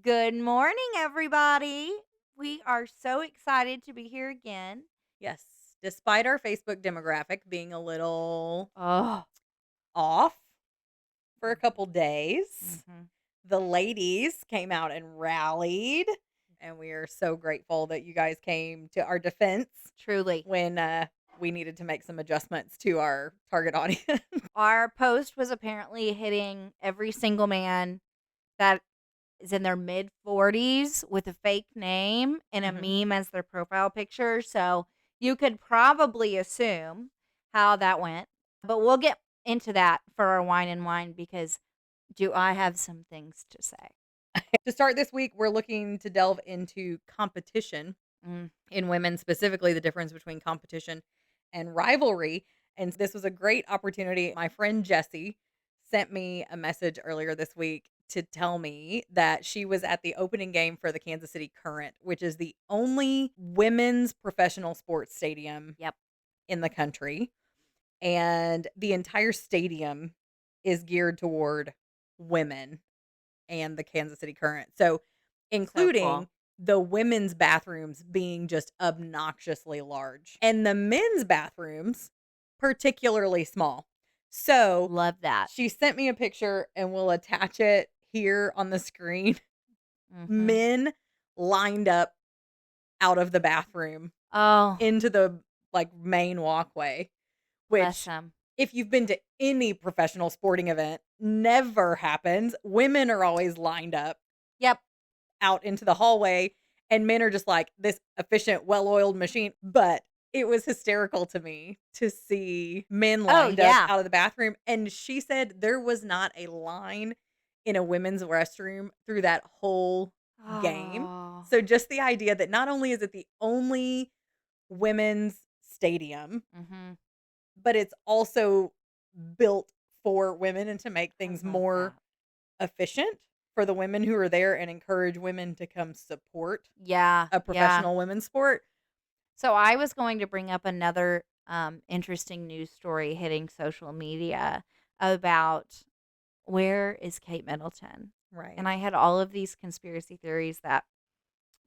Good morning, everybody. We are so excited to be here again. Yes, despite our Facebook demographic being a little Oh, off for a couple days, hmm the ladies came out and rallied, and we are so grateful that you guys came to our defense truly. when we needed to make some adjustments to our target audience. Our post was apparently hitting every single man that is in their mid 40s with a fake name and a Mhm. meme as their profile picture. So you could probably assume how that went. But we'll get into that for our wine and wine because do I have some things to say? To start this week, we're looking to delve into competition Mm, in women, specifically the difference between competition and rivalry. And this was a great opportunity. My friend Jessie sent me a message earlier this week to tell me that she was at the opening game for the Kansas City Current, which is the only women's professional sports stadium yep. in the country. And the entire stadium is geared toward women and the Kansas City Current. So, So cool. including the women's bathrooms being just obnoxiously large and the men's bathrooms particularly small. So, Love that. she sent me a picture and we'll attach it here on the screen. Mhm. Men lined up out of the bathroom Oh, into the main walkway, bless which him. if you've been to any professional sporting event, never happens. Women are always lined up Yep. out into the hallway, and men are just like this efficient, well-oiled machine. But it was hysterical to me to see men Oh, lined up yeah. out of the bathroom. And she said there was not a line in a women's restroom through that whole game. Oh. So just the idea that not only is it the only women's stadium, Mhm. but it's also built for women and to make I things love more that. efficient for the women who are there and encourage women to come support Yeah, a yeah. professional women's sport. So I was going to bring up another interesting news story hitting social media about where is Kate Middleton? Right. And I had all of these conspiracy theories that,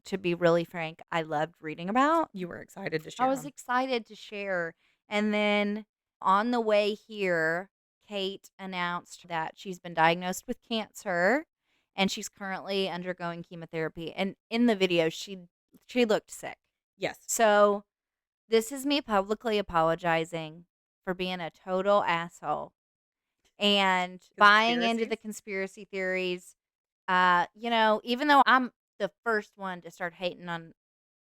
to be really frank, I loved reading about. You were excited to I share was them. excited to share. And then on the way here, Kate announced that she's been diagnosed with cancer and she's currently undergoing chemotherapy. And in the video, she looked sick. Yes. So this is me publicly apologizing for being a total asshole and buying into the Conspiracies? conspiracy theories. Even though I'm the first one to start hating on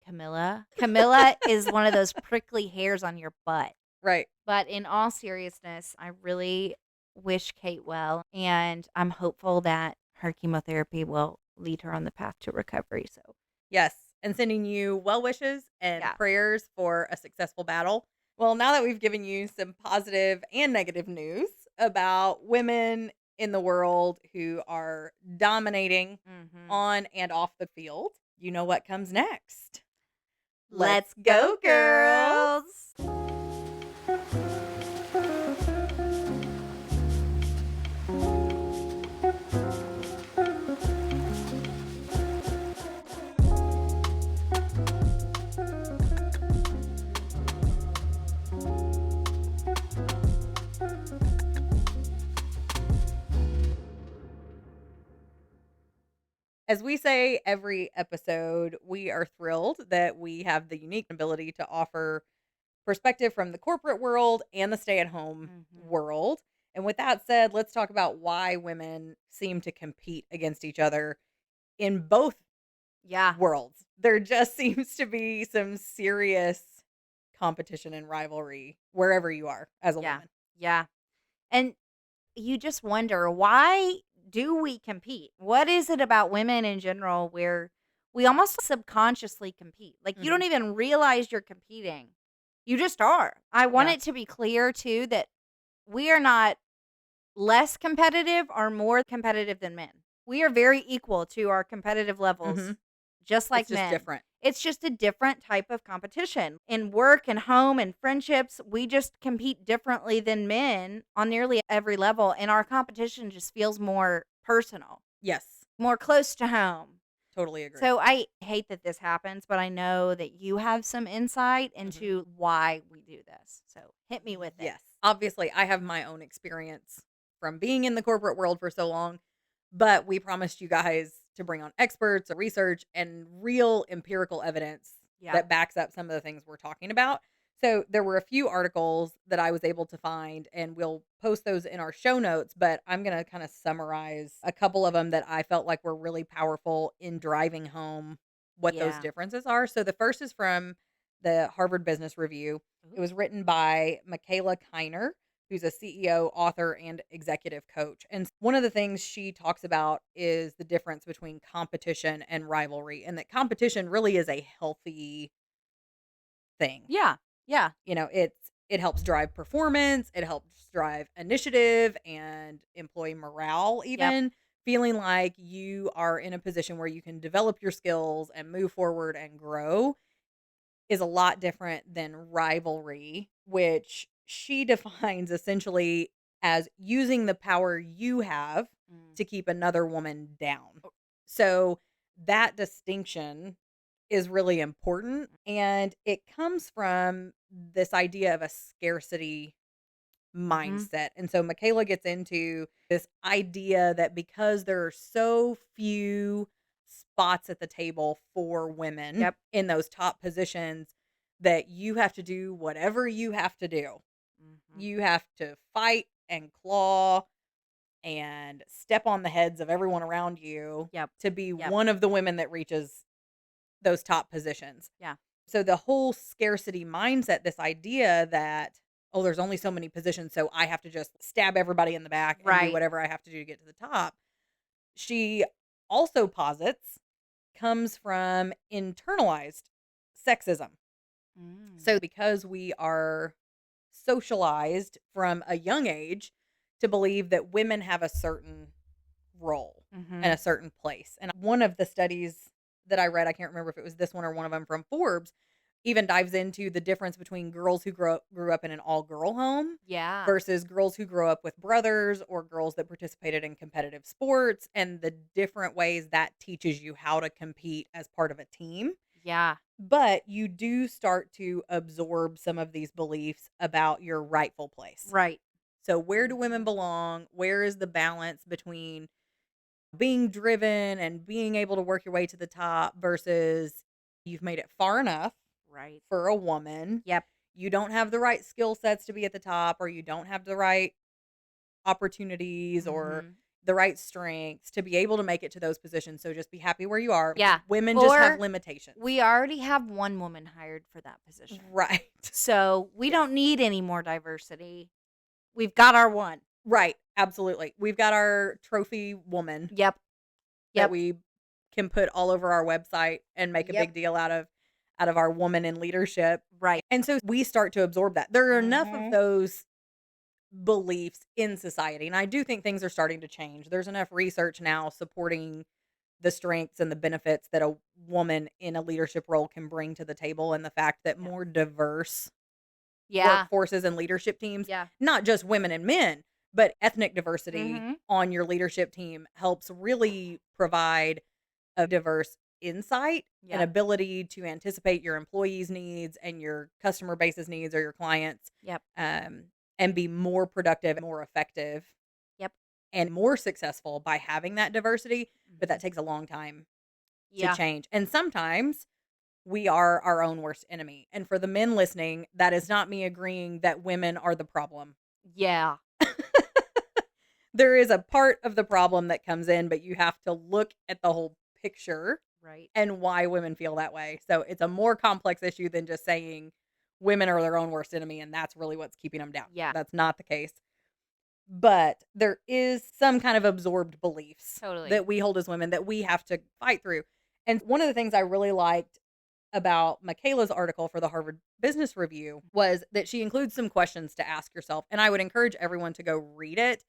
Camilla, Camilla is one of those prickly hairs on your butt. Right. But in all seriousness, I really wish Kate well, and I'm hopeful that her chemotherapy will lead her on the path to recovery. So, Yes. And sending you well wishes and yeah. prayers for a successful battle. Well, now that we've given you some positive and negative news about women in the world who are dominating Mhm. on and off the field, you know what comes next. Let's Let's go, go, girls. girls. As we say every episode, we are thrilled that we have the unique ability to offer perspective from the corporate world and the stay at home Mhm. world. And with that said, let's talk about why women seem to compete against each other in both Yeah. worlds. There just seems to be some serious competition and rivalry wherever you are as a Yeah. woman. Yeah. And you just wonder, why do we compete? What is it about women in general where we almost subconsciously compete? Like, you don't Mhm. even realize you're competing. You just are. I want Yeah. it to be clear too that we are not less competitive or more competitive than men. We are very equal to our competitive levels, Mhm. just It's like just men. different. It's just a different type of competition. In work and home and friendships, we just compete differently than men on nearly every level. And our competition just feels more personal, Yes. more close to home. Totally agree. So I hate that this happens, but I know that you have some insight Mhm. into why we do this. So hit me with it. Yes. Obviously, I have my own experience from being in the corporate world for so long, but we promised you guys to bring on experts, research, and real empirical evidence Yeah. that backs up some of the things we're talking about. So there were a few articles that I was able to find, and we'll post those in our show notes, but I'm going to kind of summarize a couple of them that I felt like were really powerful in driving home what those Yeah. differences are. So the first is from the Harvard Business Review. It Ooh. was written by Mikaela, who's a CEO, author, and executive coach. And one of the things she talks about is the difference between competition and rivalry, and that competition really is a healthy thing. Yeah. Yeah. It helps drive performance, it helps drive initiative and employee morale, Yep. even feeling like you are in a position where you can develop your skills and move forward and grow is a lot different than rivalry, which she defines essentially as using the power you have Mm. to keep another woman down. So that distinction is really important. And it comes from this idea of a scarcity Mhm. mindset. And so Michaela gets into this idea that because there are so few spots at the table for women Yep. in those top positions, that you have to do whatever you have to do. Mhm. You have to fight and claw and step on the heads of everyone around you Yep. to be Yep. one of the women that reaches those top positions. Yeah. So the whole scarcity mindset, this idea that, oh, there's only so many positions, so I have to just stab everybody in the back and do Right. whatever I have to do to get to the top. She also posits comes from internalized sexism. Mm. So because we are socialized from a young age to believe that women have a certain role and Mhm. a certain place. And one of the studies that I read, I can't remember if it was this one or one of them from Forbes, even dives into the difference between girls who grew up in an all-girl home Yeah. versus girls who grew up with brothers or girls that participated in competitive sports, and the different ways that teaches you how to compete as part of a team. Yeah. But you do start to absorb some of these beliefs about your rightful place. Right. So where do women Mhm. belong? Where is the balance between being driven and being able to work your way to the top versus you've made it far enough Right. for a woman. Yep. You don't have the right skill sets to be at the top, or you don't have the right opportunities or Mhm. the right strengths to be able to make it to those positions. So just be happy where you are. Yeah. Women just have Or limitations. we already have one woman hired for that position. Right. So we Yes. don't need any more diversity. We've got our one. Right. Absolutely. We've got our trophy woman Yep. that Yep. we can put all over our website and make a Yep. big deal out of our woman in leadership. Right. And so we start to absorb that. There are enough of Mhm. those beliefs in society, and I do think things are starting to change. There's enough research now supporting the strengths and the benefits that a woman in a leadership role can bring to the table, and the fact that Yes. more diverse Yeah. workforces and leadership teams, Yeah. not just women and men, but ethnic diversity Mhm. on your leadership team helps really provide a diverse insight and Yep. ability to anticipate your employees' needs and your customer base's needs or your clients, Yep. um, and be more productive, more effective, Yep. and more successful by having that diversity. But that Mhm. takes a long time to Yeah. change. And sometimes we are our own worst enemy. And for the men listening, that is not me agreeing that women are the problem. Yeah. There is a part of the problem that comes in, but you have to look at the whole picture Right. and why women feel that way. So it's a more complex issue than just saying women are their own worst enemy and that's really what's keeping them down. Yeah. That's not the case. But there is some kind of absorbed beliefs Totally. that we hold as women that we have to fight through. And one of the things I really liked about Michaela's article for the Harvard Business Review was that she includes some questions to ask yourself. And I would encourage everyone to go read it.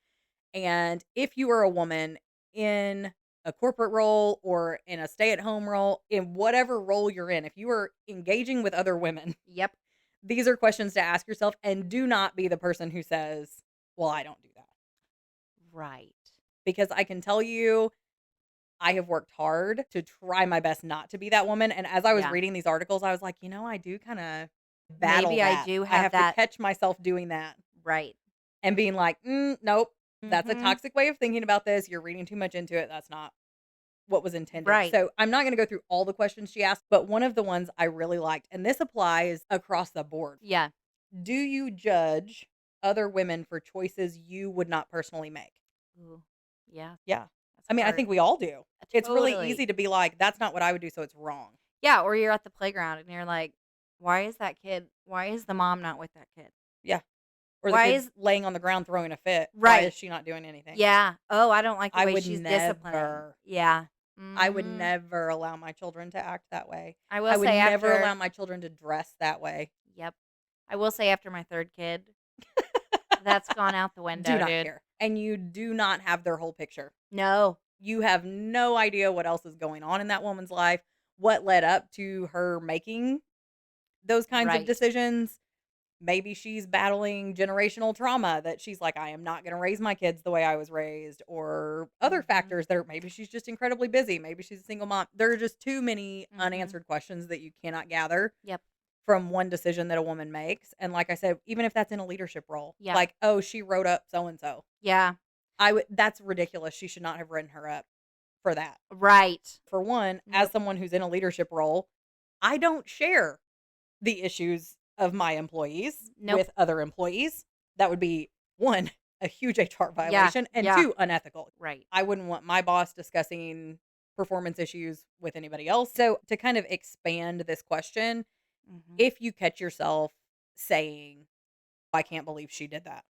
And if you are a woman in a corporate role or in a stay at home role, in whatever role you're in, if you are engaging with other women, Yep. these are questions to ask yourself. And do not be the person who says, well, I don't do that. Right. Because I can tell you, I have worked hard to try my best not to be that woman, and as I was Yeah. reading these articles, I was like, I do kinda battle Maybe I that. do I have have to that. catch myself doing that Right. and being like, nope, that's a Mhm. toxic way of thinking about this. You're reading too much into it. That's not what was intended." Right. So, I'm not gonna go through all the questions she asked, but one of the ones I really liked, and this applies across the board. Yeah. Do you judge other women for choices you would not personally make? Ooh. Yeah, Yeah. that's I mean, I hard. think we all do. It's really Totally. easy to be like, "That's not what I would do, so it's wrong." Yeah, or you're at the playground and you're like, why is the mom not with that kid? Yeah. Or the Why kid's is laying on the ground throwing a fit. Why is Right. she not doing anything? Yeah. Oh, I don't like the I way would she's disciplining. never Yeah. I would Mhm. never allow my children to act that way. I will I would say never allow after my children to dress that way. Yep. I will say after my 3rd kid, that's gone out the Do window, not dude. care. And you do not have their whole picture. No. You have no idea what else is going on in that woman's life, what led up to her making those kinds of Right. decisions. Maybe she's battling generational trauma that she's like, I am not going to raise my kids the way I was raised, or other Mhm. factors that maybe she's just incredibly busy. Maybe she's a single mom. There are just too many Mhm. unanswered questions that you cannot gather Yep. from one decision that a woman makes. And like I said, even if that's in a leadership role, Yep. like, oh, she wrote up so and so. Yeah. That's ridiculous. She should not have written her up for that. Right. For one, as Nope. someone who's in a leadership role, I don't share the issues of my employees Nope. with other employees. That would be 1, a huge HR Yeah. violation, and Yeah. 2, unethical. Right. I wouldn't want my boss discussing performance issues with anybody else. So, to kind of expand this question, Mhm. if you catch yourself saying, "I can't believe she did that,"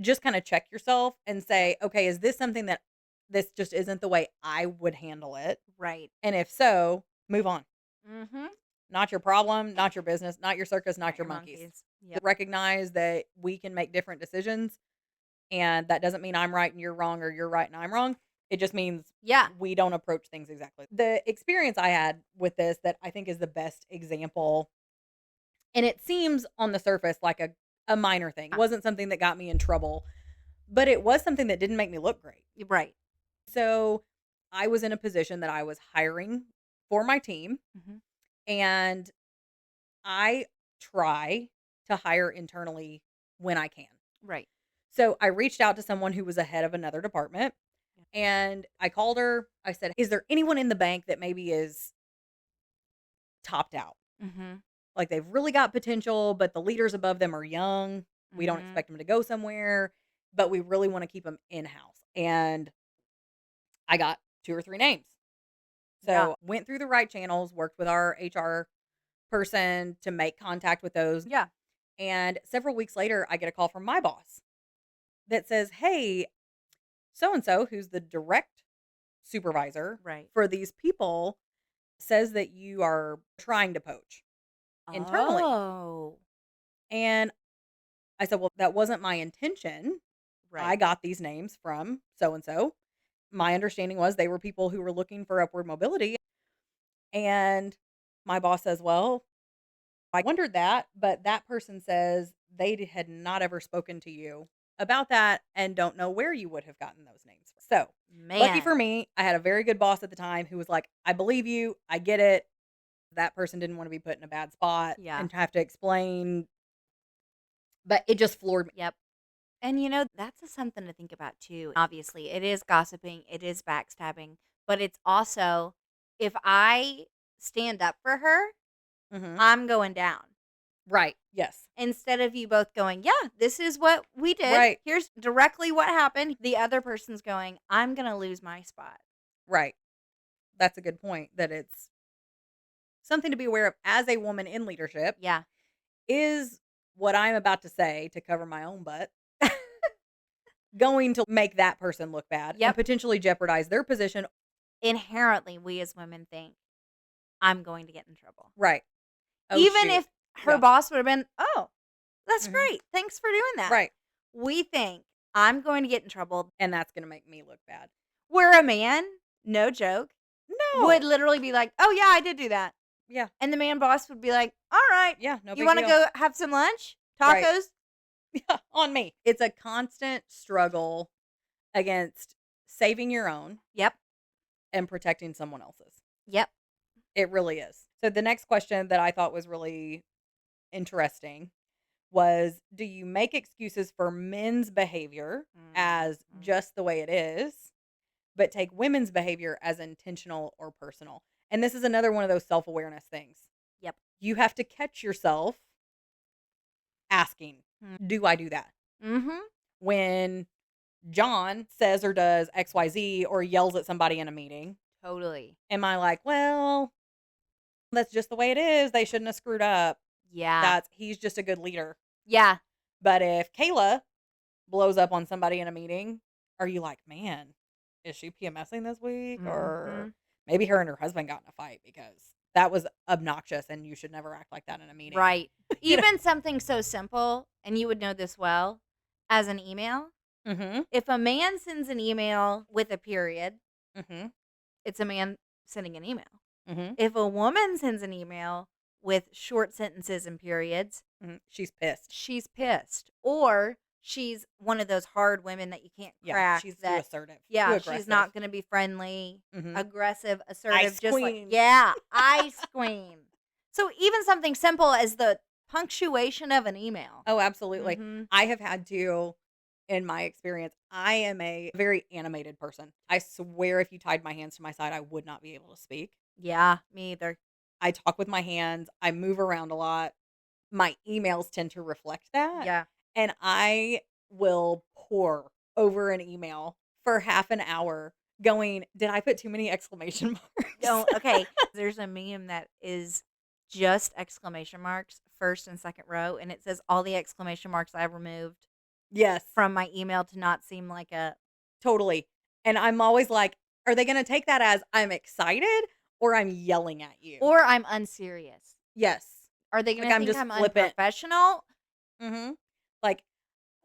just kinda check yourself and Yep. say, "Okay, is this something that this just isn't the way I would handle it?" Right. And if so, move on. Mhm. Not your problem, not your business, not your circus, not Not your your monkeys. monkeys. Yep. Recognize that we can make different decisions, and that doesn't mean I'm right and you're wrong or you're right and I'm wrong. It just means Yeah. we don't approach things exactly. The experience I had with this that I think is the best example, and it seems on the surface like a minor thing. It wasn't something that got me in trouble, but it was something that didn't make me look great. Right. So I was in a position that I was hiring for my team, Mhm. and I try to hire internally when I can. Right. So I reached out to someone who was ahead of another department, Yeah. and I called her. I said, "Is there anyone in the bank that maybe is topped out? Mhm. Like they've really got potential, but the leaders above them are young. We don't Mhm. expect them to go somewhere, but we really want to keep them in house." And I got 2 or 3 names. Yeah. So went through the right channels, worked with our HR person to make contact with those. Yeah. And several weeks later, I get a call from my boss that says, "Hey, so and so, who's the direct supervisor Right. for these people, says that you are trying to poach internally." Oh. And I said, "Well, that wasn't my intention. I Right. got these names from so and so. My understanding was they were people who were looking for upward mobility." And my boss says, "Well, I wondered that, but that person says had not ever spoken to you about that and don't know where you would have gotten those names from." So, lucky for Man. me, I had a very good boss at the time who was like, "I believe you. I get it." That person didn't want to be put in a bad spot Yeah. and have to explain, but it just floored me. Yep. And that's something to think about too. Obviously, it is gossiping, it is backstabbing, but it's also if I stand up for her, Mhm. I'm going down. Right. Yes. Instead of you both going, "Yeah, this is what we did. Right. Here's directly what happened." The other person's going, "I'm going to lose my spot." Right. That's a good point that it's something to be aware of as a woman in leadership. Yeah. Is what I'm about to say, to cover my own butt, going to make that person look bad and Yep. potentially jeopardize their position? Inherently, we as women think, "I'm going to get in trouble." Right. Oh, Even shoot. if her Yeah. boss would have been, "Oh, that's Mhm. great. Thanks for doing that." Right. We think, "I'm going to get in trouble." And that's gonna make me look bad. Where a man, no joke, would No. literally be like, "Oh, yeah, I did do that." Yeah. And the man boss would be like, "All right, Yeah, no you big wanna deal. go have some lunch? Right. Tacos?" Yeah, on me. It's a constant struggle against saving your own Yep. and protecting someone else's. Yep. It really is. So the next question that I thought was really interesting was, do you make excuses for men's behavior as Mhm. just the way it is, but take women's behavior as intentional or personal? And this is another one of those self-awareness things. Yep. You have to catch yourself asking, do I do that? Mhm. When John says or does XYZ or yells at somebody in a meeting, Totally. am I like, well, that's just the way it is. They shouldn't have screwed up. Yeah. He's just a good leader. Yeah. But if Kayla blows up on somebody in a meeting, are you like, man, is she PMSing this week? Or Mhm. maybe her and her husband got in a fight because that was obnoxious and you should never act like that in a meeting. Right. You know? Even something so simple, and you would know this well, as an email. Mm-hmm. If a man sends an email with a period, Mm-hmm. it's a man sending an email. Mm-hmm. If a woman sends an email with short sentences and periods, Mm-hmm. She's pissed. she's pissed. Or she's one of those hard women that you can't Yeah, crack she's too that, assertive, too yeah, she's aggressive. not going to be friendly, Mm-hmm. aggressive, assertive, Ice just like, queen. yeah, ice queen. So even something simple as the punctuation of an email. Oh, absolutely. Mhm. I have had to, in my experience, I am a very animated person. I swear if you tied my hands to my side, I would not be able to speak. Yeah, me either. I talk with my hands, I move around a lot. My emails tend to reflect that, Yeah. and I will pour over an email for half an hour going, "Did I put too many exclamation marks?" No, okay. There's a meme that is just exclamation marks, first and second row, and it says all the exclamation marks I removed Yes, from my email to not seem like a, totally, and I'm always like, "Are they gonna take that as I'm excited or I'm yelling at you?" or I'm unserious. Yes. Are they Like, gonna I'm think just I'm flippant. unprofessional? Mhm. Like,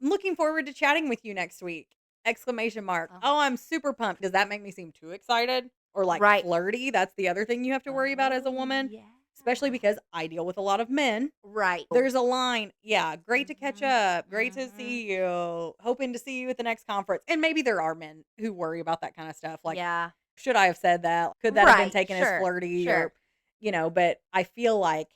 "I'm looking forward to chatting with you next week!" Exclamation mark. Oh, "Oh, I'm super pumped." Does that make me seem too excited or, like, right. flirty? That's the other thing you have to worry about as a Oh, woman, yeah. especially because I deal with a lot of men. Right. There's a line, "Yeah, great to catch Mhm. up. Great to Mhm. see you. Hoping to see you at the next conference." And maybe there are men who worry about that kinda stuff, like, Yeah. "Should I have said that? Could that have been Right. taken as Sure. flirty?" Sure. Or, but I feel like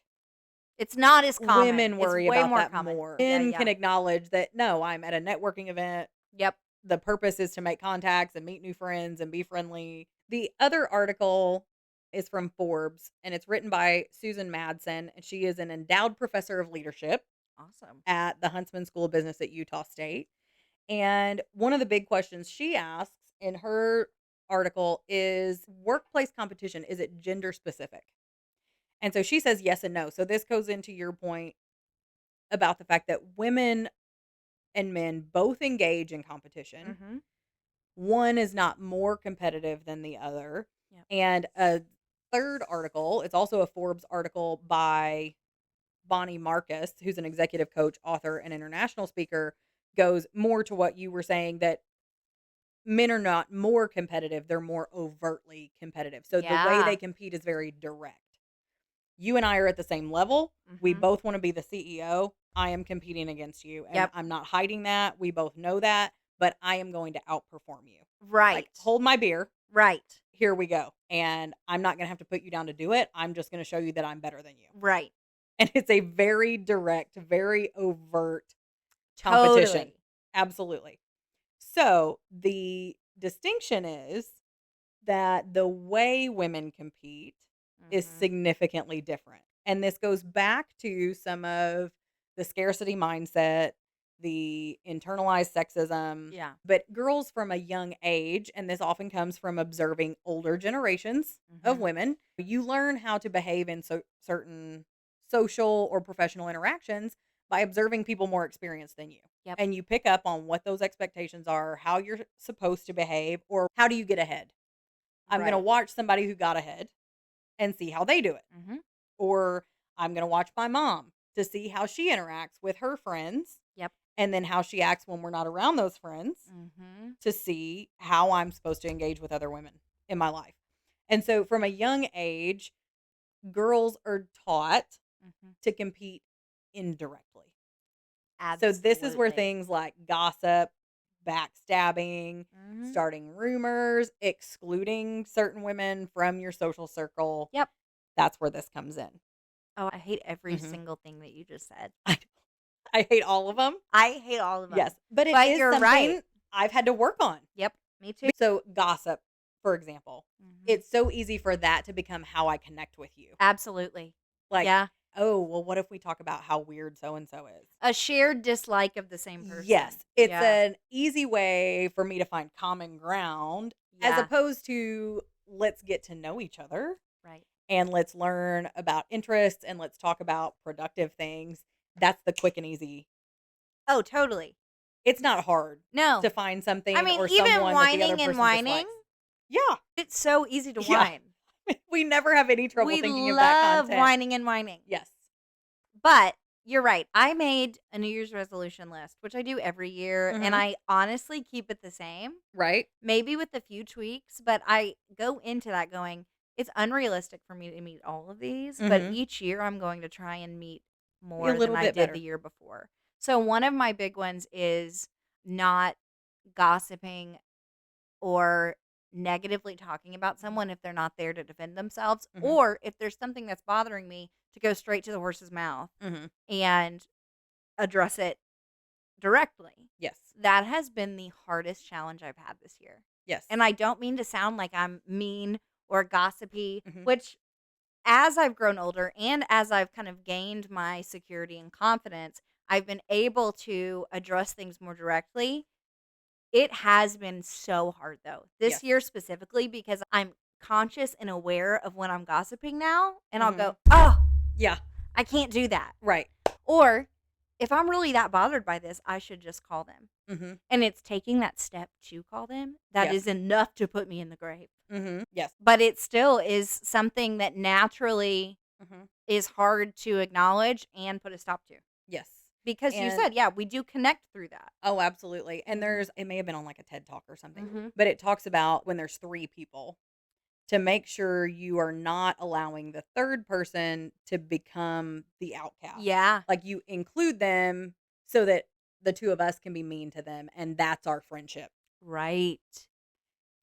It's not as common. women It's worry way about more that common. more. Yeah, Men can yeah. acknowledge that, "No, I'm at a networking event. Yep. The purpose is to make contacts and meet new friends and be friendly." The other article is from Forbes, and it's written by Susan Madsen, and she is an endowed professor of leadership Awesome. at the Huntsman School of Business at Utah State. And one of the big questions she asks in her article is, workplace competition, is it gender specific? And so she says yes and no. So this goes into your point about the fact that women and men both engage in competition. Mhm. One is not more competitive than the other. Yep. And a third article, it's also a Forbes article by Bonnie Marcus, who's an executive coach, author, and international speaker, goes more to what you were saying, that men are not more competitive, they're more overtly competitive. So the way they Yeah. compete is very direct. You and I are at the same level. We Mhm. both want to be the CEO. I am competing against you, and Yep. I'm not hiding that. We both know that, but I am going to outperform you. Like, Right. hold my beer. Right. Here we go. And I'm not going to have to put you down to do it. I'm just going to show you that I'm better than you. Right. And it's a very direct, very overt competition. Totally. Absolutely. So the distinction is that the way women compete is Mhm. significantly different. And this goes back to some of the scarcity mindset, the internalized sexism. Yeah. But girls from a young age, and this often comes from observing older generations of Mhm. women, you learn how to behave in certain social or professional interactions by observing people more experienced than you. Yep. And you pick up on what those expectations are, how you're supposed to behave, or how do you get ahead. I'm gonna Right. watch somebody who got ahead and see how they do it. Mhm. Or I'm gonna watch my mom to see how she interacts with her friends, Yep. and then how she acts when we're not around those friends, Mhm. to see how I'm supposed to engage with other women in my life. And so from a young age, girls are taught Mhm. to compete indirectly. So this is where Absolutely. things like gossip, backstabbing, Mhm. starting rumors, excluding certain women from your social circle. Yep. That's where this comes in. Oh, I hate every Mhm. single thing that you just said. I I hate all of them. I hate all of Yes, them. but it But is you're right. something I've had to work on. Yep, me too. So, gossip, for example, Mhm. it's so easy for that to become how I connect with you. Absolutely. Like, Yeah. "Oh, well, what if we talk about how weird so and so is?" A shared dislike of the same person. Yes, it's Yeah. an easy way for me to find common ground as Yeah. opposed to, "Let's get to know each other Right. and let's learn about interests and let's talk about productive things." That's the quick and easy. Oh, totally. It's not hard to No. find I something mean, or even someone that the other whining and person whining, dislikes. Yeah, it's so easy to yeah. whine. We never have any trouble We thinking of that love content. whining and whining. Yes. But you're right. I made a New Year's resolution list, which I do every year, and Mhm. I honestly keep it the same, Right? maybe with a few tweaks, but I go into that going, it's unrealistic for me to meet all of these, but Mhm. each year I'm going to try and meet Be a more than little I bit did the better. year before. So one of my big ones is not gossiping or negatively talking about Mhm. someone if they're not there to defend themselves, Mhm. or if there's something that's bothering me, to go straight to the horse's mouth Mhm. and address it directly. Yes. That has been the hardest challenge I've had this year. Yes. And I don't mean to sound like I'm mean or gossipy, Mhm. which as I've grown older and as I've kind of gained my security and confidence, I've been able to address things more directly. It has been so hard though, this Yes. year specifically, because I'm conscious and aware of when I'm gossiping now, and I'll go, Mhm. oh, Yeah. I can't do that. Right. Or if I'm really that bothered by this, I should just call them. Mhm. And it's taking that step to call them that Yes. is enough to put me in the grave. Mhm. Yes. But it still is something that naturally Mhm. is hard to acknowledge and put a stop to. Yes. Because you And said, yeah, we do connect through that. oh, absolutely. And Mhm. it may have been on like a TED Talk or something, Mhm. but it talks about when there's 3 people to make sure you are not allowing the 3rd person to become the outcast. Yeah. Like, you include them so that the 2 of us can be mean to them, and that's our friendship. Right.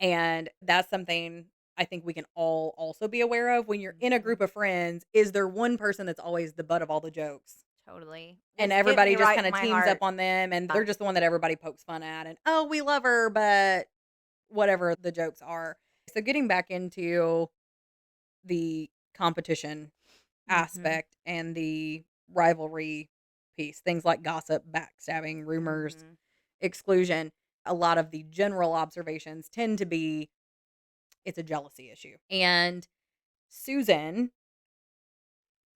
And that's something I think we can all also be aware of when you're in a Mhm. group of friends. Is there one person that's always the butt of all the jokes? Totally. And This hit everybody me just right in kinda my teams up heart. on them, and they're just the one that everybody pokes fun at, and, "Oh, we love her," but whatever the jokes are. So getting back into the competition Mhm. aspect and the rivalry piece, things like gossip, backstabbing, rumors, Mhm. exclusion, a lot of the general observations tend to be it's a jealousy issue. And Susan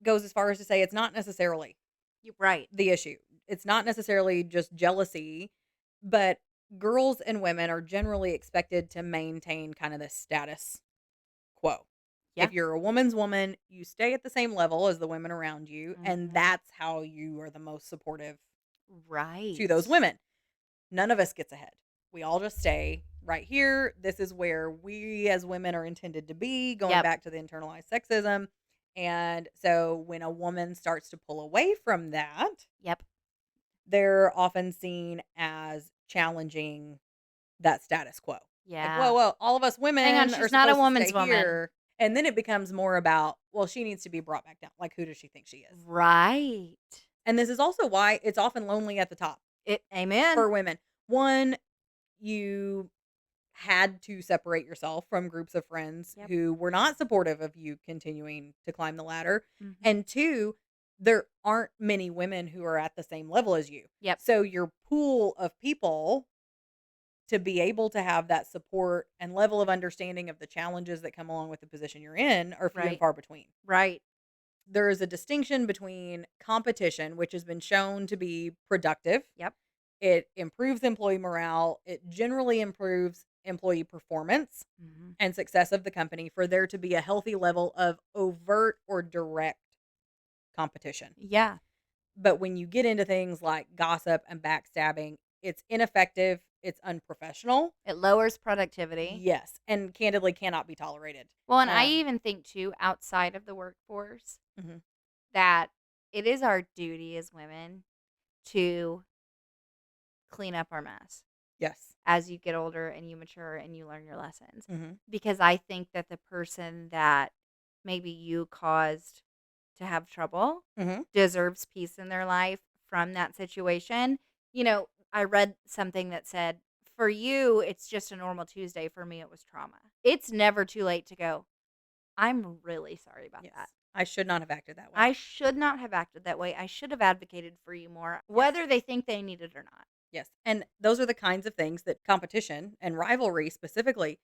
goes as far as to say it's not necessarily You're right. the issue. It's not necessarily just jealousy, but girls and women are generally expected to maintain kind of the status quo. Yeah. If you're a woman's woman, you stay at the same level as the women around you, and Mhm. that's how you are the most supportive to Right. those women. None of us gets ahead. We all just stay right here. This is where we as women are intended to be, going Yep. back to the internalized sexism. And so when a woman starts to pull away from that, Yep. they're often seen as challenging that status quo. Like, whoa, Yeah. whoa, all of us Hang on, women are she's not a supposed to stay woman's woman. here. And then it becomes more about, well, she needs to be brought back down. Like, who does she think she is? Right. And this is also why it's often lonely at the top Amen. for women. One, you had to separate yourself from groups of friends Yep. who were not supportive of you continuing to climb the ladder. Mhm. And two, there aren't many women who are at the same level as you. Yep. So your pool of people to be able to have that support and level of understanding of the challenges that come along with the position you're in are few and Right. far between. Right. There is a distinction between competition, which has been shown to be productive. Yep. It improves employee morale. It generally improves employee performance Mhm. and success of the company for there to be a healthy level of overt or direct competition. Yeah. But when you get into things like gossip and backstabbing, it's ineffective, it's unprofessional. It lowers productivity. Yes, and candidly cannot be tolerated. Well, and I Um, even think too, outside of the workforce, mhm. that it is our duty as women to clean up our mess. Yes. as you get older and you mature and you learn your lessons. Mhm. Because I think that the person that maybe you caused to have trouble Mhm. deserves peace in their life from that situation. I read something that said, for you, it's just a normal Tuesday. For me, it was trauma. It's never too late to go, I'm really sorry about Yes. that. I should not have acted that way. I should not have acted that way. I should have advocated for you more, Yes. whether they think they need it or not. Yes. And those are the kinds of things that competition and rivalry specifically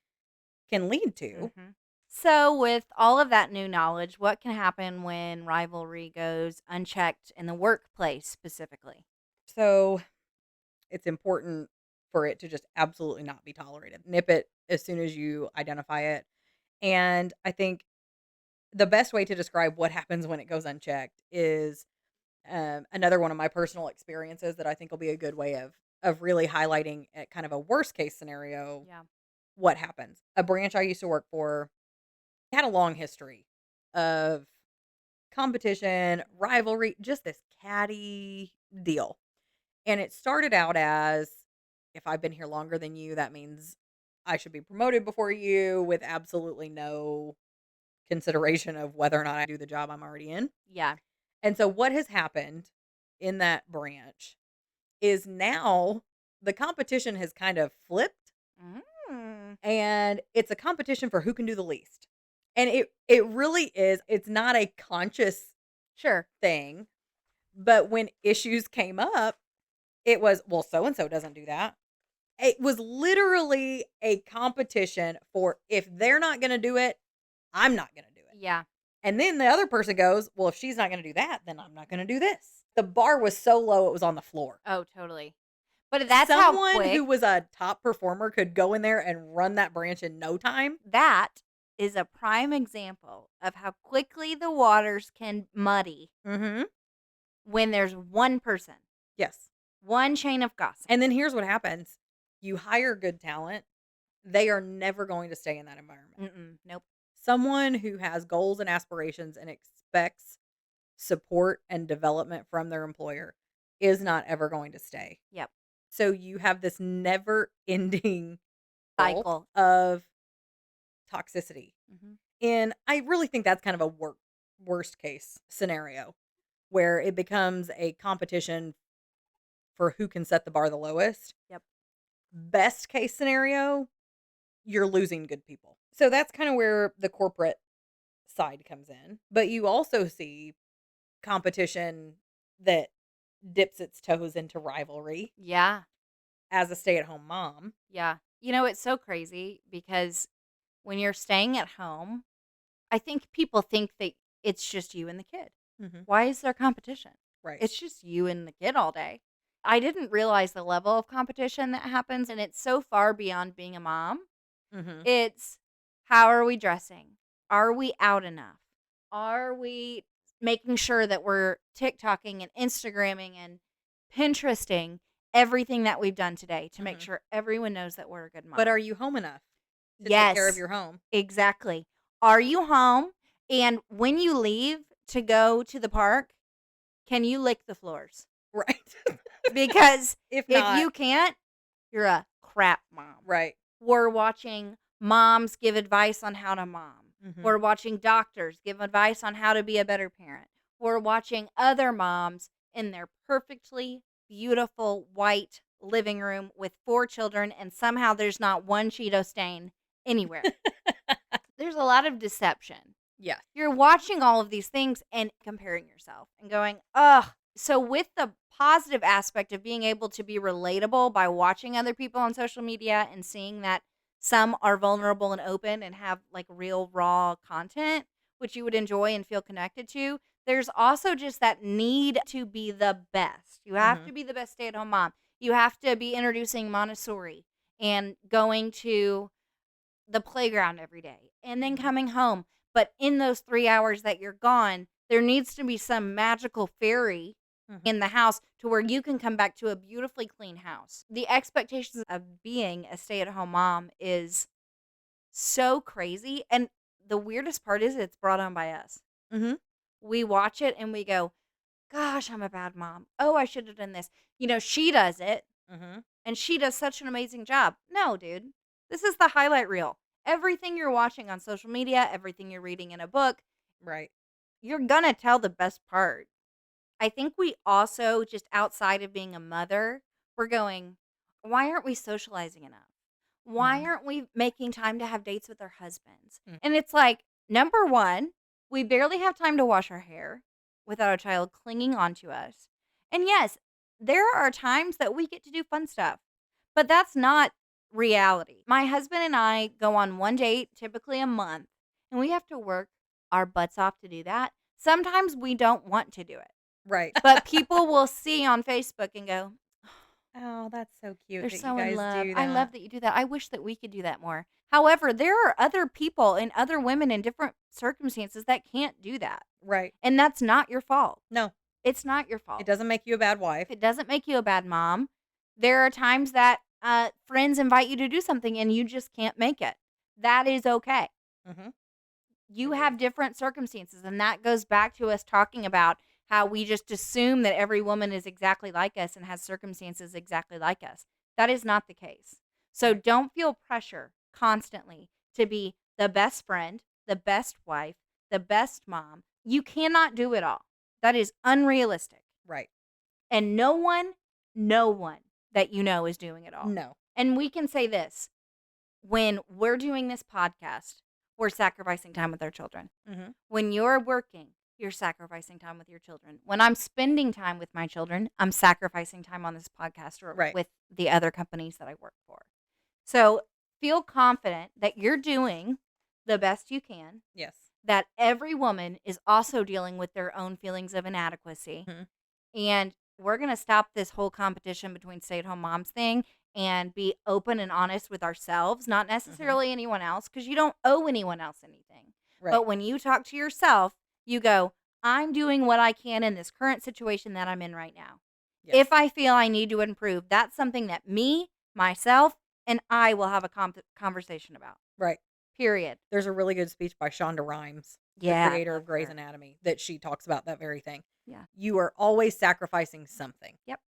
can lead to. Mhm. So, with all of that new knowledge, what can happen when rivalry goes unchecked in the workplace specifically? So it's important for it to just absolutely not be tolerated. Nip it as soon as you identify it. And I think the best way to describe what happens when it goes unchecked is another one of my personal experiences that I think will be a good way of really highlighting at kind of a worst case scenario Yeah. what happens. A branch I used to work for had a long history of competition, rivalry, just this catty deal. And it started out as, if I've been here longer than you, that means I should be promoted before you with absolutely no consideration of whether or not I do the job I'm already in. Yeah. And so what has happened in that branch is now the competition has kind of flipped, Mm. and it's a competition for who can do the least. And it really is, it's not a conscious Sure. thing, but when issues came up, it was, well, so and so doesn't do that. It was literally a competition for, if they're not going to do it, I'm not going to do it. Yeah. And then the other person goes, well, if she's not going to do that, then I'm not going to do this. The bar was so low, it was on the floor. Oh, totally. But that's how Someone who quick was a top performer could go in there and run that branch in no time. that is a prime example of how quickly the waters can muddy Mhm. when there's one person, Yes. one chain of gossip. And then here's what happens. You hire good talent, they are never going to stay in that environment. Mm-mm. Nope. Someone who has goals and aspirations and expects support and development from their employer is not ever going to stay. Yep. So you have this never ending cycle Cycle. of toxicity. Hmm. And I really think that's kind of a worst case scenario where it becomes a competition for who can set the bar the lowest. Yep. Best case scenario, you're losing good people. So that's kind of where the corporate side comes in. But you also see competition that dips its toes into rivalry Yeah. as a stay-at-home mom. Yeah. It's so crazy because when you're staying at home, I think people think that it's just you and the kid. Mhm. Why is there competition? Right. It's just you and the kid all day. I didn't realize the level of competition that happens, and it's so far beyond being a mom. Mhm. It's, how are we dressing? Are we out enough? Are we making sure that we're TikToking and Instagramming and Pinteresting everything that we've done today to make Mhm. sure everyone knows that we're a good But mom? are you home enough to take care of Yes, your home? exactly. Are you home? And when you leave to go to the park, can you lick the floors? Right. Because If if not, you can't, you're a crap mom. right. We're watching moms give advice on how to mom. Mhm. We're watching doctors give advice on how to be a better parent. We're watching other moms in their perfectly beautiful white living room with 4 children, and somehow there's not one Cheeto stain anywhere. There's a lot of deception. Yes. You're watching all of these things and comparing yourself and going, ugh. So, with the positive aspect of being able to be relatable by watching other people on social media and seeing that some are vulnerable and open and have like real, raw content, which you would enjoy and feel connected to, there's also just that need to be the best. You have Mhm. to be the best stay at home mom. You have to be introducing Montessori and going to the playground every day and then Mhm. coming home. But in those 3 hours that you're gone, there needs to be some magical fairy Mhm. in the house to where you can come back to a beautifully clean house. The expectations of being a stay-at-home mom is so crazy, and the weirdest part is it's brought on by us. Mhm. We watch it and we go, "Gosh, I'm a bad mom. Oh, I should have done this." She does it, Mhm. and she does such an amazing job. No, dude. This is the highlight reel. Everything you're watching on social media, everything you're reading in a book, Right. you're gonna tell the best part. I think we also, just outside of being a mother, we're going, why aren't we socializing enough? Why Mhm. aren't we making time to have dates with our husbands? Mm. And it's like, number one, we barely have time to wash our hair without a child clinging on to us. And yes, there are times that we get to do fun stuff, but that's not reality. My husband and I go on one date, typically a month, and we have to work our butts off to do that. Sometimes we don't want to do it. Right. But people will see on Facebook and go, Oh, that's so cute "They're that you so in guys love. do I love that. that you do that. I wish that we could do that more." However, there are other people and other women in different circumstances that can't do that, Right. and that's not your fault. No, It's not your it fault. doesn't make you a bad wife. It doesn't make you a bad mom. There are times that, friends invite you to do something and you just can't make it. That is okay. Mhm. You have Agree. different circumstances, and that goes back to us talking about how we just assume that every woman is exactly like us and has circumstances exactly like us. That is not the case. So Right. don't feel pressure constantly to be the best friend, the best wife, the best mom. You cannot do it all. That is unrealistic. Right. And no one that you know is doing it all. No. And we can say this, when we're doing this podcast, we're sacrificing time with our children. Mhm. When you're working, you're sacrificing time with your children. When I'm spending time with my children, I'm sacrificing time on this podcast or Right. with the other companies that I work for. So feel confident that you're doing the best you can, Yes. that every woman is also dealing with their own feelings of inadequacy. Mhm. And we're going to stop this whole competition between stay at home moms thing and be open and honest with ourselves, not Mhm. necessarily anyone else, because you don't owe anyone else anything. Right. But when you talk to yourself, you go, I'm doing what I can in this current situation that I'm in right now. Yes. If I feel I need to improve, that's something that me, myself, and I will have a conversation about. Right. Period. There's a really good speech by Shonda Rhimes, the Yeah, I creator love of Grey's her. Anatomy, that she talks about that very thing. Yeah. You are always sacrificing something. Yep.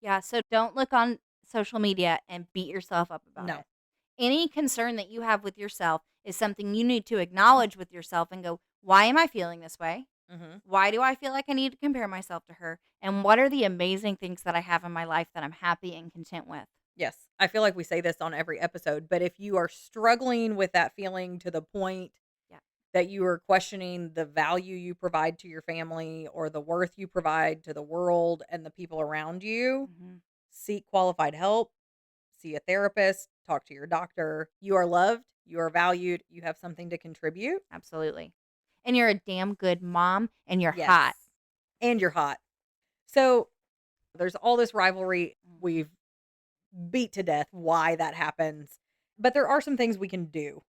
Yeah. So don't look on social media and beat yourself up about No. it. Any concern that you have with yourself is something you need to acknowledge with yourself and go, why am I feeling this way? Mhm. Why do I feel like I need to compare myself to her? And what are the amazing things that I have in my life that I'm happy and content with? Yes. I feel like we say this on every episode, but if you are struggling with that feeling to the point Yeah. that you are questioning the value you provide to your family or the worth you provide to the world and the people around you, Hmm. seek qualified help, see a therapist, talk to your doctor. You are loved, you are valued, you have something to contribute. Absolutely. And you're a damn good mom and you're Yes. hot. And you're hot. So there's all this rivalry. Hmm. We've beat to death why that happens. But there are some things we can do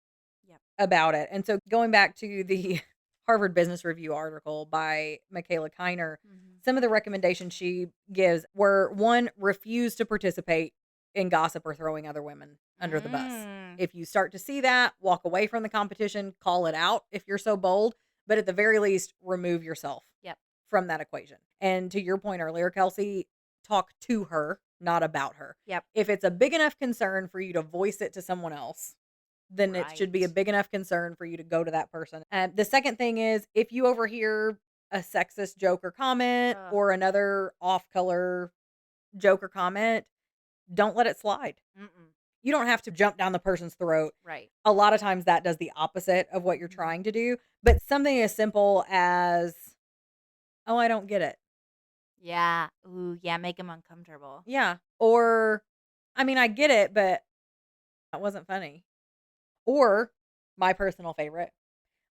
Yep. about it. And so going back to the Harvard Business Review article by Mikaela Kiner, Hmm. some of the recommendations she gives were one, refuse to participate in gossip or throwing other women under the bus. Mm. If you start to see that, walk away from the competition, call it out if you're so bold, but at the very least, remove yourself Yep. from that equation. And to your point earlier, Kelsey, talk to her, not about her. Yep. If it's a big enough concern for you to voice it to someone else, then it should be a Right. big enough concern for you to go to that person. And the second thing is if you overhear a sexist joke or comment Ugh. or another off color joke or comment, don't let it slide. Mm-mm. You don't have to jump down the person's throat. Right. A lot of times that does the opposite of what you're Hmm. trying to do, but something as simple as, "Oh, I don't get it." Yeah. Ooh, yeah. Make them uncomfortable. Yeah. Or, "I mean, I get it, but that wasn't funny." Or, my personal favorite,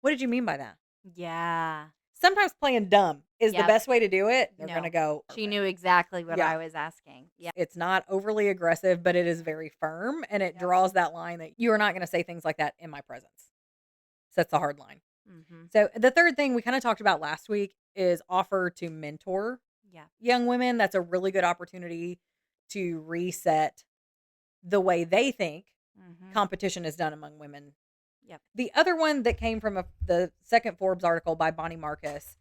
"What did you mean by that?" Yeah. Sometimes playing dumb is the Yep. best way to do it. They're gonna No. go, She "Perfect." knew exactly what Yeah. I was asking. Yeah. It's not overly aggressive, but it is very firm, and it Yep. draws that line that you are not gonna say things like that in my presence. Sets a hard line. Mhm. So, the third thing we kinda talked about last week is offer to mentor Yeah. young women. That's a really good opportunity to reset the way they think Mhm. competition is done among women. Yep. The other one that came from the second Forbes article by Bonnie Marcus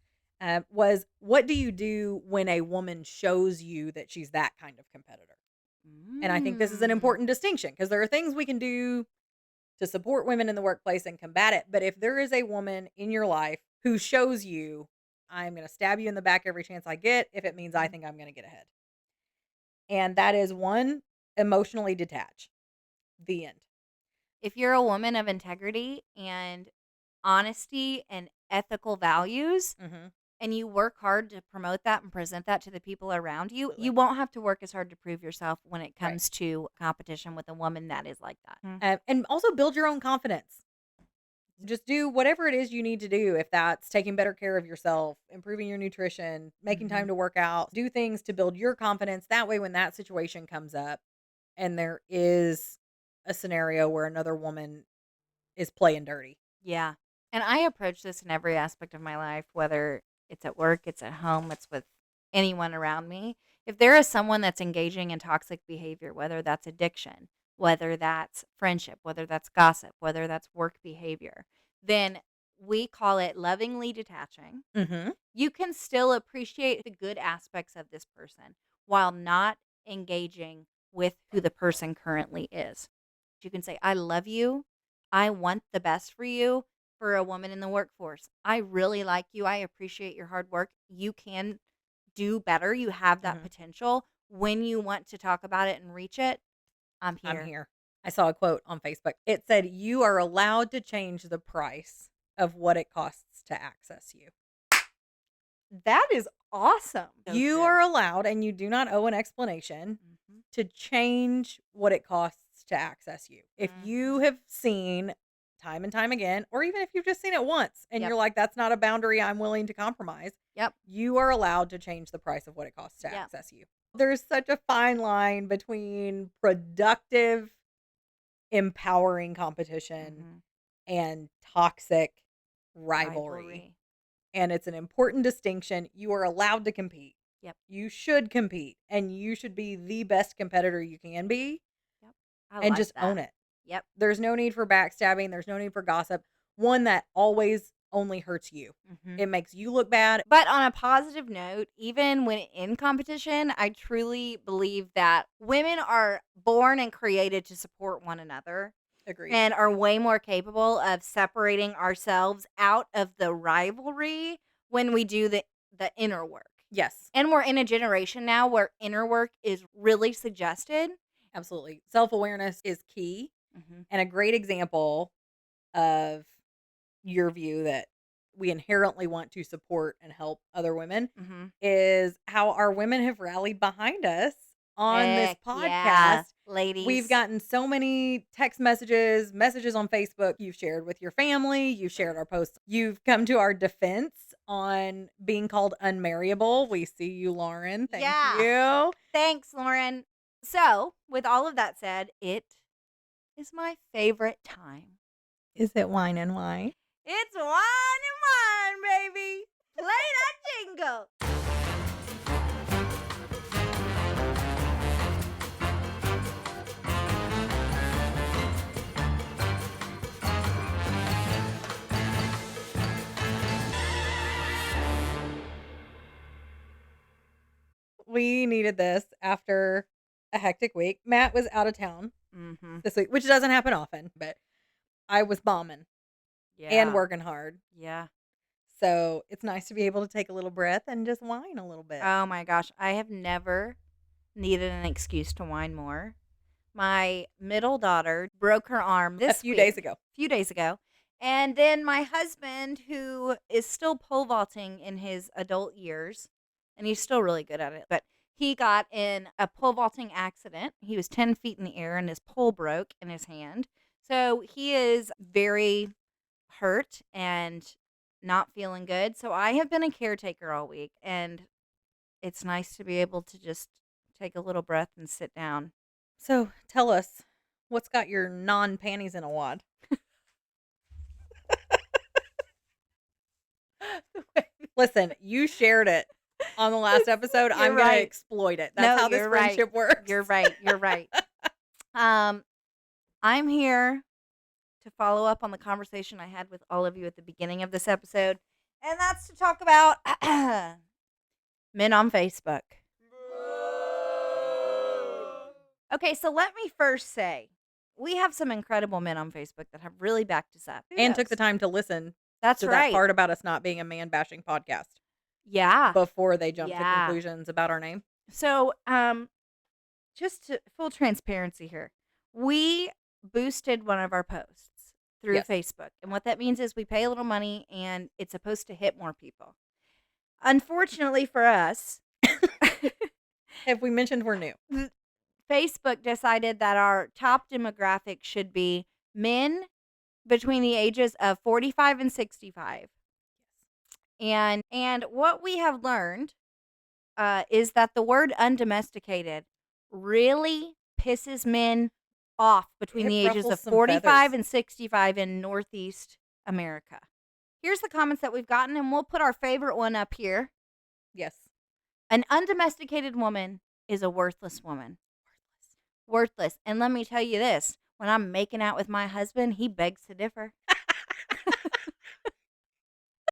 was, what do you do when a woman shows you that she's that kind of competitor? And I think this is an Mm. important distinction because there are things we can do to support women in the workplace and combat it. But if there is a woman in your life who shows you, I'm going to stab you in the back every chance I get if it means I Mhm. think I'm going to get ahead. And that is one, emotionally detach. The end. If you're a woman of integrity and honesty and ethical values, Mm-hmm. and you work hard to promote that and present that to the people around you, you Absolutely. won't have to work as hard to prove yourself when it Right. comes to competition with a woman that is like that. And also build your own confidence. Just do whatever it is you need to do. If that's taking better care of yourself, improving your nutrition, making time Mhm. to work out, do things to build your confidence. That way, when that situation comes up and there is a scenario where another woman is playing dirty. Yeah. And I approach this in every aspect of my life, whether it's at work, it's at home, it's with anyone around me. If there is someone that's engaging in toxic behavior, whether that's addiction, whether that's friendship, whether that's gossip, whether that's work behavior, then we call it lovingly detaching. Mm-hmm. You can still appreciate the good aspects of this person while not engaging with who the person currently is. You can say, I love you. I want the best for you. For a woman in the workforce, I really like you. I appreciate your hard work. You can do better. You have that Mm-hmm. potential. When you want to talk about it and reach it, I'm I'm here. here. I saw a quote on Facebook. It said, "You are allowed to change the price of what it costs to access you." That is awesome. So You true. are allowed, and you do not owe an explanation Mhm. to change what it costs to access you. If you Mhm. have seen time and time again, or even if you've just seen it once and Yep. you're like, that's not a boundary I'm willing to compromise, Yep. you are allowed to change the price of what it costs to Yep. access you. There's such a fine line between productive, empowering competition Mhm. and toxic rivalry. Rivalry. And it's an important distinction. You are allowed to compete. Yep. You should compete and you should be the best competitor you can be Yep. I and like just that. own it. Yep. There's no need for backstabbing, there's no need for gossip. One that always only hurts you. Mhm. It makes you look bad. But on a positive note, even when in competition, I truly believe that women are born and created to support one another Agreed. and are way more capable of separating ourselves out of the rivalry when we do the inner work. Yes, And we're in a generation now where inner work is really suggested. absolutely. Self-awareness is key, Mhm. and a great example of your view that we inherently want to support and help other women Mhm. is how our women have rallied behind us on this Heck yeah, podcast. We've ladies. gotten so many text messages, messages on Facebook. You've shared with your family, you've shared our posts. You've come to our defense on being called unmarriable. We see you, Lauren. Thank Yeah. you. Thanks, Lauren. So, with all of that said, it is my favorite time. Is it wine and wine? It's wine and wine, baby. Play that jingle. We needed this after a hectic week. Matt was out of town Mhm. this week, which doesn't happen often, but I was bombing and Yeah. working hard. Yeah. So it's nice to be able to take a little breath and just whine a little bit. Oh my gosh, I have never needed an excuse to whine more. My middle daughter broke her arm A this few week, days ago. a few days ago. And then my husband, who is still pole vaulting in his adult years, and he's still really good at it, but he got in a pole vaulting accident. He was 10 feet in the air and his pole broke in his hand. So he is very hurt and not feeling good. So I have been a caretaker all week, and it's nice to be able to just take a little breath and sit down. So tell us, what's got your non panties in a wad? Listen, you shared it on the last episode. You're I'm going to right. exploit it. That's No, how this you're right. friendship works. You're right. You're right. Um, I'm here to follow up on the conversation I had with all of you at the beginning of this episode, and that's to talk about men on Facebook. Okay, so let me first say, we have some incredible men on Facebook that have really backed us up. And took the Kudos. time to listen That's to that right. part about us not being a man-bashing podcast Yeah. before they jump to Yeah. conclusions about our name. So, just to full transparency here, we boosted one of our posts through Yes. Facebook. And what that means is we pay a little money and it's supposed to hit more people. Unfortunately for us, Have we mentioned we're new? Facebook decided that our top demographic should be men between the ages of 45 and 65. And what we have learned is that the word undomesticated really pisses men off between It the ages ruffles of some 45 feathers. and 65 in Northeast America. Here's the comments that we've gotten, and we'll put our favorite one up here. Yes. An undomesticated woman is a worthless woman. Worthless. And let me tell you this, when I'm making out with my husband, he begs to differ.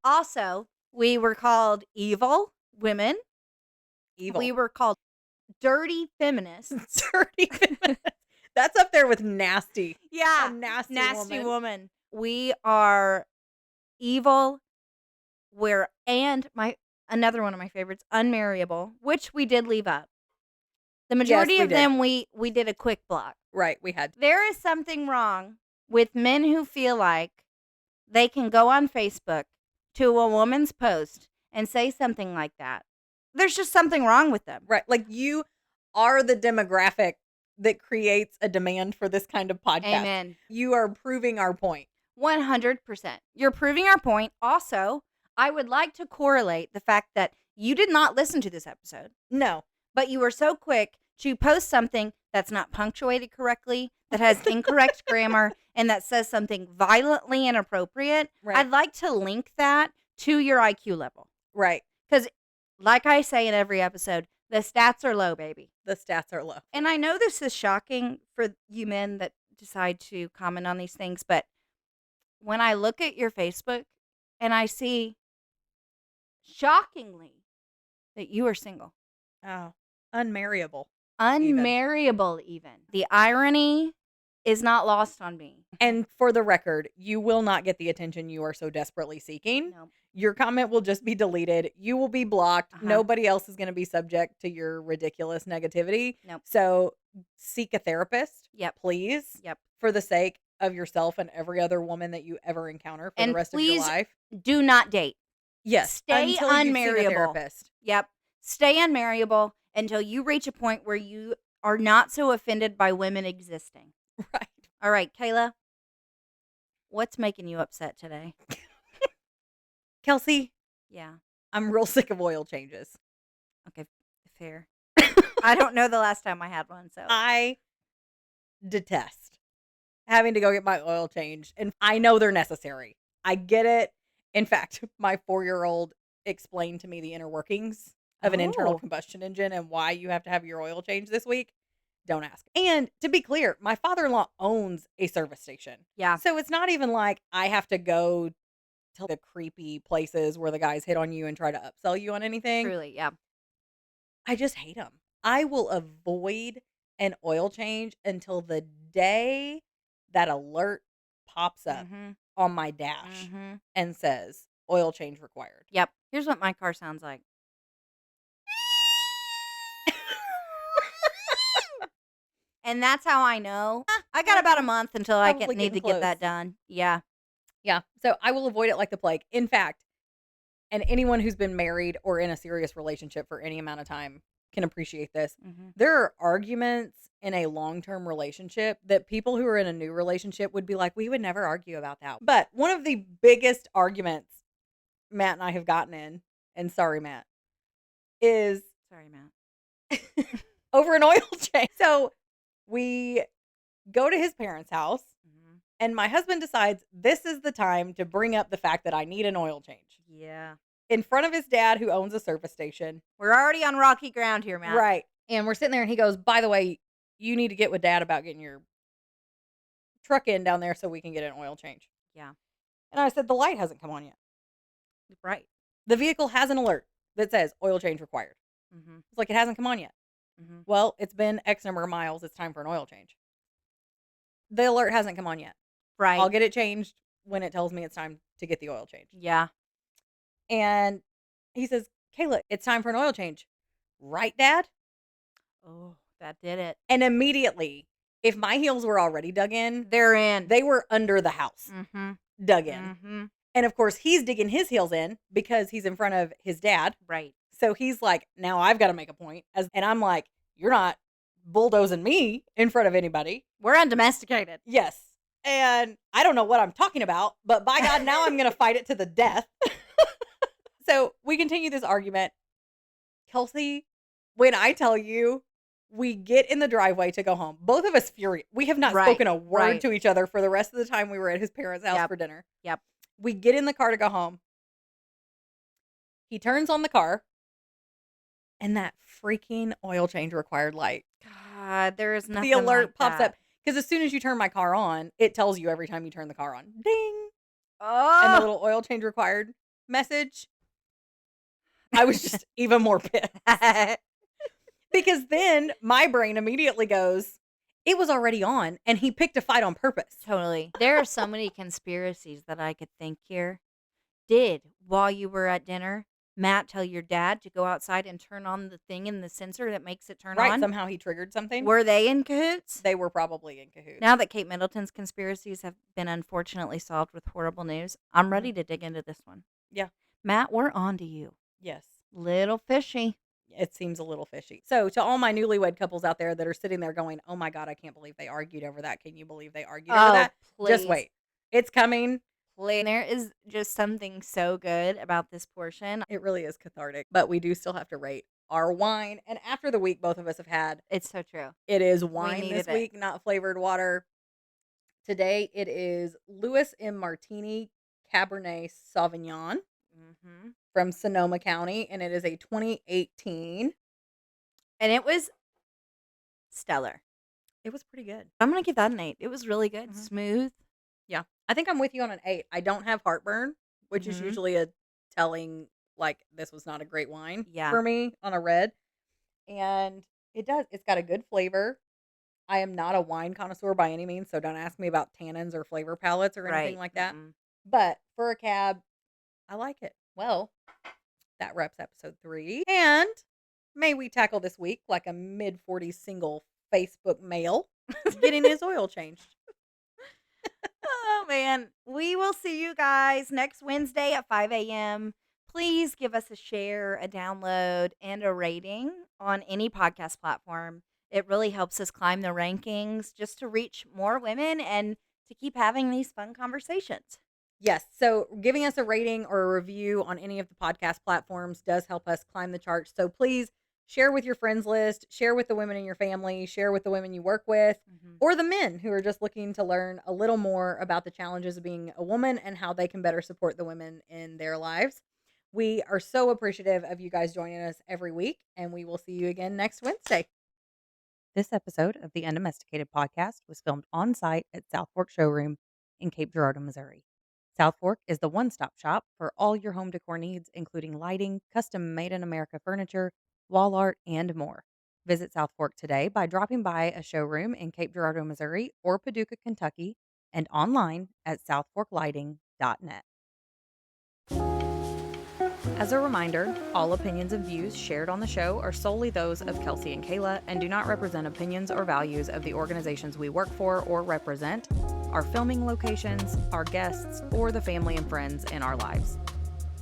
Also, we were called evil women. Evil. We were called dirty feminists. Dirty feminist. That's up there with nasty. Yeah. A Nasty woman. We are evil. And another one of my favorites, unmarriable, which we did leave up. The majority Yes, we of did. them we did a quick block. Right, we had to. There is something wrong with men who feel like they can go on Facebook to a woman's post and say something like that. There's just something wrong with them. Right, like, you are the demographic that creates a demand for this kind of podcast. Amen. You are proving our point. 100%. You're proving our point. Also, I would like to correlate the fact that you did not listen to this episode, No. but you were so quick to post something that's not punctuated correctly, that has incorrect grammar, and that says something violently inappropriate. Right. I'd like to link that to your IQ level. Right. Because, like I say in every episode, the stats are low, baby. The stats are low. And I know this is shocking for you men that decide to comment on these things, but when I look at your Facebook and I see, shockingly, that you are single. Oh, unmarriable. Unmarriable, even. The irony is not lost on me. And for the record, you will not get the attention you are so desperately seeking. Nope. Your comment will just be deleted. You will be blocked. Uh-huh. Nobody else is going to be subject to your ridiculous negativity. Nope. So seek a therapist, Yep. please, Yep. for the sake of yourself and every other woman that you ever encounter for And the rest of your please life. Do not date. Yes. Stay until you've seen a unmarriable. therapist. Yep. Stay unmarriable until you reach a point where you are not so offended by women existing. Right. All right, Kayla, what's making you upset today? Kelsey, Yeah. I'm real sick of oil changes. Okay, fair. I don't know the last time I had one, so. I detest having to go get my oil changed. And I know they're necessary. I get it. In fact, my 4-year-old explained to me the inner workings of an internal Oh. combustion engine and why you have to have your oil changed this week. Don't ask. And to be clear, my father-in-law owns a service station. Yeah. So it's not even like I have to go to the creepy places where the guys hit on you and try to upsell you on anything. Truly, yeah. I just hate them. I will avoid an oil change until the day that alert pops up Mm-hmm. on my dash Mm-hmm. and says oil change required. Yep. Here's what my car sounds like. And that's how I know. I got about a month until I Probably need to getting get that close. done. Yeah. Yeah. So I will avoid it like the plague. In fact, and anyone who's been married or in a serious relationship for any amount of time can appreciate this. Mm-hmm. There are arguments in a long-term relationship that people who are in a new relationship would be like, we would never argue about that. But one of the biggest arguments Matt and I have gotten in, and sorry, Matt, is Sorry, Matt. over an oil change. So we go to his parents' house, Mm-hmm. and my husband decides this is the time to bring up the fact that I need an oil change Yeah. in front of his dad, who owns a service station. We're already on rocky ground here, Matt. Right. And we're sitting there, and he goes, by the way, you need to get with dad about getting your truck in down there so we can get an oil change. Yeah. And I said, the light hasn't come on yet. Right. The vehicle has an alert that says oil change required. Mm-hmm. It's like, it hasn't come on yet. Mhm. Well, it's been X number of miles. It's time for an oil change. The alert hasn't come on yet. I'll Right. get it changed when it tells me it's time to get the oil changed. Yeah. And he says, Kayla, it's time for an oil change. Right, Dad? Oh, that did it. And immediately, if my heels were already dug in, They're in. they were under the house, Mhm. dug in. Mhm. And of course, he's digging his heels in because he's in front of his dad. Right. So he's like, now I've got to make a point. And I'm like, you're not bulldozing me in front of anybody. We're undomesticated. Yes. And I don't know what I'm talking about, but by God, now I'm going to fight it to the death. So we continue this argument. Kelsey, when I tell you, we get in the driveway to go home. Both of us furious. We have not Right, spoken a word right. to each other for the rest of the time we were at his parents' house Yep. for dinner. Yep. We get in the car to go home. He turns on the car, and that freaking oil change required light. God, there is nothing The alert like pops that. up because as soon as you turn my car on, it tells you every time you turn the car on. Ding! Oh. And the little oil change required message. I was just even more pissed. Because then my brain immediately goes, it was already on, and he picked a fight on purpose. Totally. There are so many conspiracies that I could think here. Did, while you were at dinner, Matt tell your dad to go outside and turn on the thing in the sensor that makes it turn Right, on? somehow he triggered something. Were they in cahoots? They were probably in cahoots. Now that Kate Middleton's conspiracies have been unfortunately solved with horrible news, I'm Mhm. ready to dig into this one. Yeah. Matt, we're on to you. Yes. Little fishy. It seems a little fishy. So to all my newlywed couples out there that are sitting there going, oh my God, I can't believe they argued over that. Can you believe they argued over that? Just please. wait. It's coming. Please. There is just something so good about this portion. It really is cathartic. But we do still have to rate our wine. And after the week both of us have had, It's so true. it is wine needed this it. week, not flavored water. Today it is Lewis M. Martini Cabernet Sauvignon Mm-hmm. from Sonoma County, and it is a 2018. And it was stellar. It was pretty good. I'm going to give that an 8. It was really good. Mhm. Smooth. Yeah. I think I'm with you on an 8. I don't have heartburn, which is Mhm. usually a telling, like, this was not a great wine Yeah. for me on a red. And it does. It's got a good flavor. I am not a wine connoisseur by any means, so don't ask me about tannins or flavor palettes or anything Right. like that. Mm-mm. But for a cab, I like it. Well, that wraps episode 3. And may we tackle this week like a mid-40s single Facebook male getting his oil changed. Oh, man. We will see you guys next Wednesday at 5 a.m. Please give us a share, a download, and a rating on any podcast platform. It really helps us climb the rankings just to reach more women and to keep having these fun conversations. Yes. So giving us a rating or a review on any of the podcast platforms does help us climb the charts. So please share with your friends list, share with the women in your family, share with the women you work with, or the men who are just looking to learn a little more about the challenges of being a woman and how they can better support the women in their lives. We are so appreciative of you guys joining us every week, and we will see you again next Wednesday. This episode of the Undomesticated podcast was filmed on site at South Fork Showroom in Cape Girardeau, Missouri. South Fork is the one-stop shop for all your home decor needs, including lighting, custom made-in-America furniture, wall art, and more. Visit South Fork today by dropping by a showroom in Cape Girardeau, Missouri, or Paducah, Kentucky, and online at southforklighting.net. As a reminder, all opinions and views shared on the show are solely those of Kelsey and Kayla and do not represent opinions or values of the organizations we work for or represent, our filming locations, our guests, or the family and friends in our lives.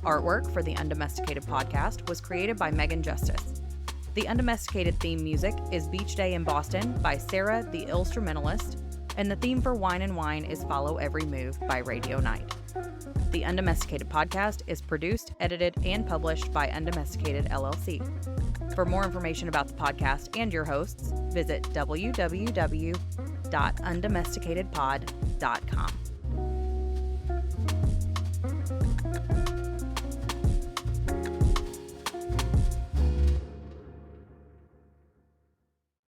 Artwork for the Undomesticated podcast was created by Megan Justice. The Undomesticated theme music is Beach Day in Boston by Sarah the Instrumentalist, and the theme for Wine and Wine is Follow Every Move by Radio Night. The Undomesticated podcast is produced, edited, and published by Undomesticated LLC. For more information about the podcast and your hosts, visit www.undomesticatedpod.com.